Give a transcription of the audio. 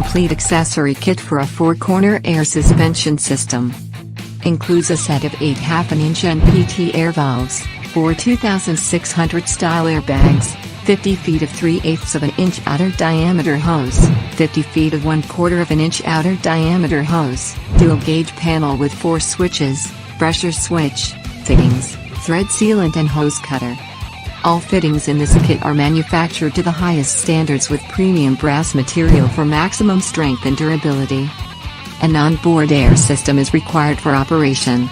complete accessory kit for a 4-corner air suspension system. Includes a set of 8 1/2-inch NPT air valves, 4 2600 style airbags, 50 feet of 3/8 of an inch outer diameter hose, 50 feet of 1/4 of an inch outer diameter hose, dual gauge panel with 4 switches, pressure switch, fittings, thread sealant and hose cutter. All fittings in this kit are manufactured to the highest standards with premium brass material for maximum strength and durability. An onboard air system is required for operation.